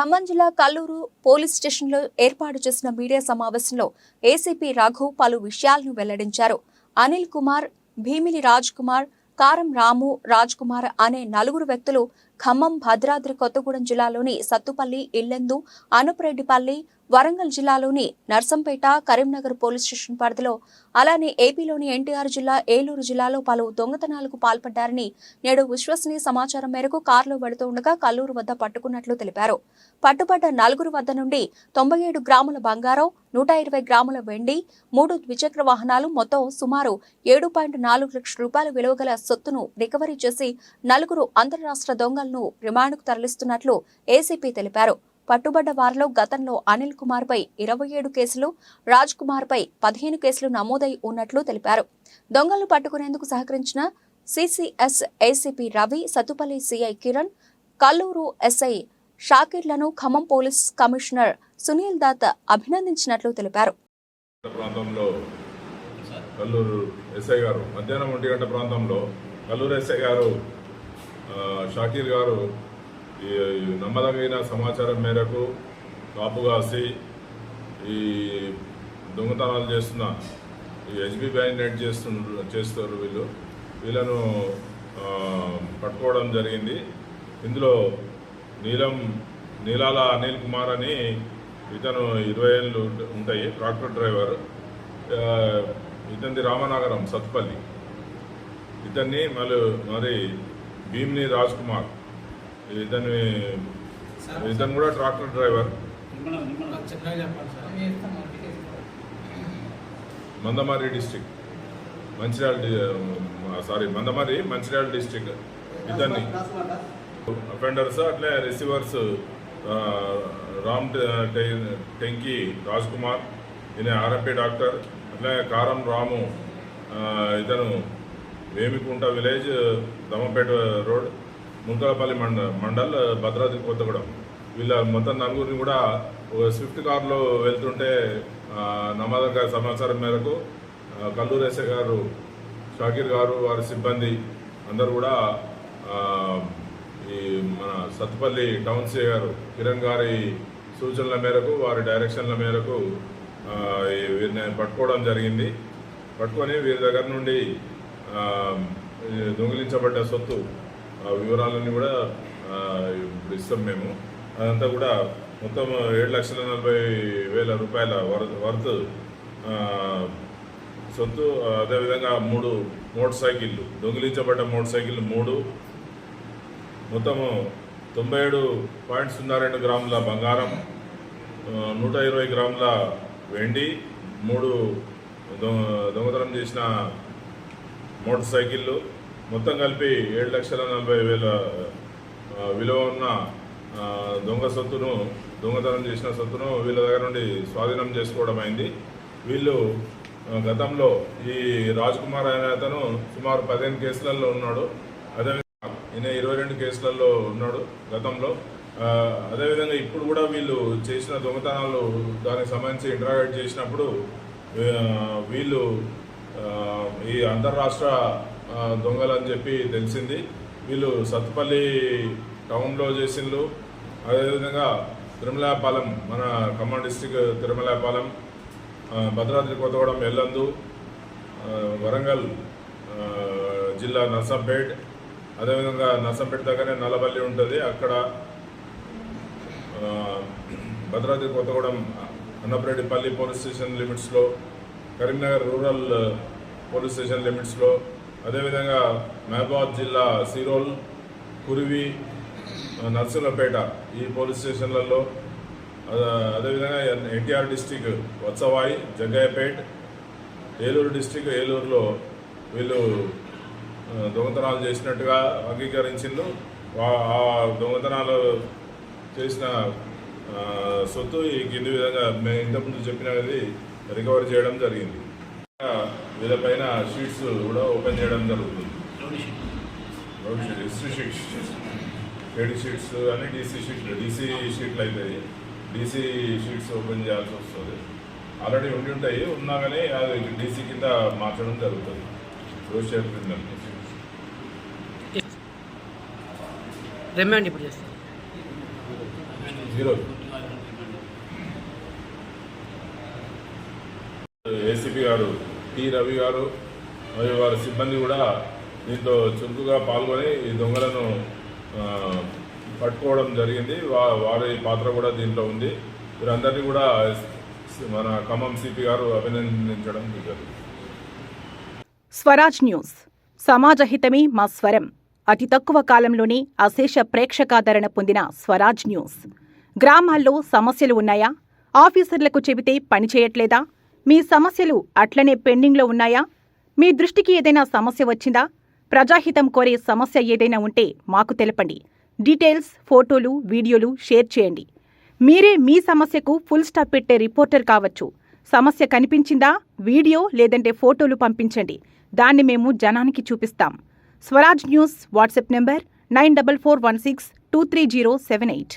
ఖమ్మం జిల్లా కల్లూరు పోలీస్ స్టేషన్లో ఏర్పాటు చేసిన మీడియా సమావేశంలో ఏసీపీ రఘు పలు విషయాలను వెల్లడించారు. అనిల్ కుమార్, భీమిలి రాజ్ కుమార్, కారం రాము, రాజ్ కుమార్ అనే నలుగురు వ్యక్తులు ఖమ్మం, భద్రాద్రి కొత్తగూడెం జిల్లాలోని సత్తుపల్లి, ఇల్లెందు, అనుపరెడ్డిపల్లి, వరంగల్ జిల్లాలోని నర్సంపేట, కరీంనగర్ పోలీస్ స్టేషన్ పరిధిలో, అలానే ఏపీలోని ఎన్టీఆర్ జిల్లా, ఏలూరు జిల్లాలో పలు దొంగతనాలకు పాల్పడ్డారని నేడు విశ్వసనీయ సమాచారం మేరకు కారులో వెళుతూ ఉండగా కల్లూరు వద్ద పట్టుకున్నట్లు తెలిపారు. పట్టుబడ్డ నలుగురు వద్ద నుండి 97 గ్రాముల బంగారం, 120 గ్రాముల వెండి, 3 ద్విచక్ర వాహనాలు, మొత్తం సుమారు 7.4 లక్షల రూపాయల విలువ గల సొత్తును రికవరీ చేసి నలుగురు అంతర్రాష్ట్ర దొంగలను రిమాండ్కు తరలిస్తున్నట్లు ఏసీపీ తెలిపారు. పట్టుబడ్డ వారిలో గతంలో అనిల్ కుమార్ పై 27 కేసులు, రాజ్ కుమార్ పై 15 కేసులు నమోదై ఉన్నట్లు తెలిపారు. దొంగలను పట్టుకునేందుకు సహకరించిన CCS ACP Ravi, Sathupalli CI Kiran, Kallur SI షాకిర్లను ఖమ్మం పోలీస్ కమిషనర్ సునీల్ దత్ అభినందించినట్లు తెలిపారు. కల్లూరు ఎస్ఐ గారు మధ్యాహ్నం 1 గంట ప్రాంతంలో కల్లూరు ఎస్ఐ గారు షాకీర్ గారు ఈ నమ్మదగిన సమాచారం మేరకు కాపుగాసి ఈ దొంగతనాలు చేస్తున్న ఈ హెచ్బి బ్యాంక్ నెట్ చేస్తారు వీళ్ళను పట్టుకోవడం జరిగింది. ఇందులో నీలాల అనిల్ కుమార్ అని ఇతను 20 ఏళ్ళు ఉంటాయి, ట్రాక్టర్ డ్రైవర్. ఇతనిది రామనగరం సత్తుపల్లి. ఇతన్ని మరి భీమిని రాజ్ కుమార్, ఇతను కూడా tractor driver. Mandamarri district Mancherial district. ఇతన్ని అఫెండర్స్ అట్లే రిసీవర్స్ రామ్ టెంకి రాజ్ కుమార్, ఈయన ఆర్ఎంపీ డాక్టర్. అట్లే కారం రాము, ఇతను వేమికుంట విలేజ్, దమ్మపేట రోడ్, మున్కలపల్లి మండల్, భద్రాద్రి కొత్తగూడెం. వీళ్ళ మొత్తం నలుగురిని కూడా స్విఫ్ట్ కారులో వెళ్తుంటే నమ్మదగ్గ సమాచారం మేరకు కల్లూరు ఎస్ఐ గారు, షాకీర్ గారు, వారి సిబ్బంది అందరూ కూడా ఈ మన సత్తుపల్లి టౌన్ సిఐ గారు కిరణ్ గారి సూచనల మేరకు, వారి డైరెక్షన్ల మేరకు వీరిని పట్టుకోవడం జరిగింది. పట్టుకొని వీరి దగ్గర నుండి దొంగిలించబడ్డ సొత్తు వివరాలన్నీ కూడా ఇస్తాం మేము. అదంతా కూడా మొత్తం 7,40,000 రూపాయల వర్త్ సొత్తు. అదేవిధంగా 3 మోటార్ సైకిళ్ళు, దొంగిలించబడ్డ మోటార్ సైకిళ్ళు 3, మొత్తము 97.02 గ్రాముల బంగారం, 120 గ్రాముల వెండి, 3 దొంగతనం చేసిన మోటార్ సైకిళ్ళు, మొత్తం కలిపి 7,40,000 విలువ ఉన్న దొంగతనం చేసిన సొత్తును వీళ్ళ దగ్గర నుండి స్వాధీనం చేసుకోవడం అయింది. వీళ్ళు గతంలో ఈ రాజ్ కుమార్ అనే అతను సుమారు 15 కేసులలో ఉన్నాడు. అదేవిధంగా ఈయన 22 కేసులలో ఉన్నాడు గతంలో. అదేవిధంగా ఇప్పుడు కూడా వీళ్ళు చేసిన దొంగతనాలు దానికి సంబంధించి ఇంటరాగేట్ చేసినప్పుడు వీళ్ళు ఈ అంతర్రాష్ట్ర దొంగలు అని చెప్పి తెలిసింది. వీళ్ళు సత్తుపల్లి టౌన్లో చేసిండ్రు. అదేవిధంగా తిరుమలాపాలెం, మన ఖమ్మం డిస్టిక్ తిరుమలాపాలెం, భద్రాద్రి కొత్తగూడెం, ఎల్లందు, వరంగల్ జిల్లా నర్సంపేట్, అదేవిధంగా నర్సంపేట దగ్గరనే నల్లబల్లి ఉంటుంది, అక్కడ భద్రాద్రి కొత్తగూడెం అన్నపరెడ్డిపల్లి పోలీస్ స్టేషన్ లిమిట్స్లో, కరీంనగర్ రూరల్ పోలీస్ స్టేషన్ లిమిట్స్లో, అదేవిధంగా మహబూబాబాద్ జిల్లా సిరోల్, కురివి, నర్సులపేట ఈ పోలీస్ స్టేషన్లలో, అదేవిధంగా ఎన్టీఆర్ డిస్టిక్ వత్సవాయి, జగ్గయ్యపేట్, ఏలూరు డిస్టిక్ ఏలూరులో వీళ్ళు దొంగతనాలు చేసినట్టుగా అంగీకరించిండ్రు. ఆ దొంగతనాలు చేసిన సొత్తు ఈ కింది విధంగా మేము ఇంతకుముందు చెప్పినది రికవరీ చేయడం జరిగింది. వీళ్ళపైన షీట్స్ కూడా ఓపెన్ చేయడం జరుగుతుంది. హిస్టరీ షీట్స్, ఏడి షీట్స్ అని డీసీ షీట్లు అవుతాయి. డీసీ షీట్స్ ఓపెన్ చేయాల్సి వస్తుంది. ఆల్రెడీ ఉంటాయి, ఉన్నా కానీ అది డీసీ కింద మార్చడం జరుగుతుంది. రోజ్ షేప్ క్రిమినల్ రిమాండ్ ఇప్పుడు చేస్తారు. ఈరోజు ఏసీపీ గారు టి రవి గారు మరియు వారి సిబ్బంది కూడా దీంతో చురుకుగా పాల్గొని ఈ దొంగలను పట్టుకోవడం జరిగింది. వారి పాత్ర కూడా దీంట్లో ఉంది. వీరందరినీ కూడా మన ఖమ్మం సిపి గారు అభినందించడం జరిగింది. స్వరాజ్ న్యూస్, సమాజహితమే మా స్వరం. అతి తక్కువ కాలంలోనే అశేష ప్రేక్షకాదరణ పొందిన స్వరాజ్ న్యూస్. గ్రామాల్లో సమస్యలు ఉన్నాయా? ఆఫీసర్లకు చెబితే పనిచేయట్లేదా? మీ సమస్యలు అట్లనే పెండింగ్లో ఉన్నాయా? మీ దృష్టికి ఏదైనా సమస్య వచ్చిందా? ప్రజాహితం కోరే సమస్య ఏదైనా ఉంటే మాకు తెలపండి. డీటెయిల్స్, ఫోటోలు, వీడియోలు షేర్ చేయండి. మీరే మీ సమస్యకు ఫుల్ స్టాప్ పెట్టే రిపోర్టర్ కావచ్చు. సమస్య కనిపించిందా? వీడియో లేదంటే ఫోటోలు పంపించండి. దాన్ని మేము జనానికి చూపిస్తాం. Swaraj news WhatsApp number 9441623078.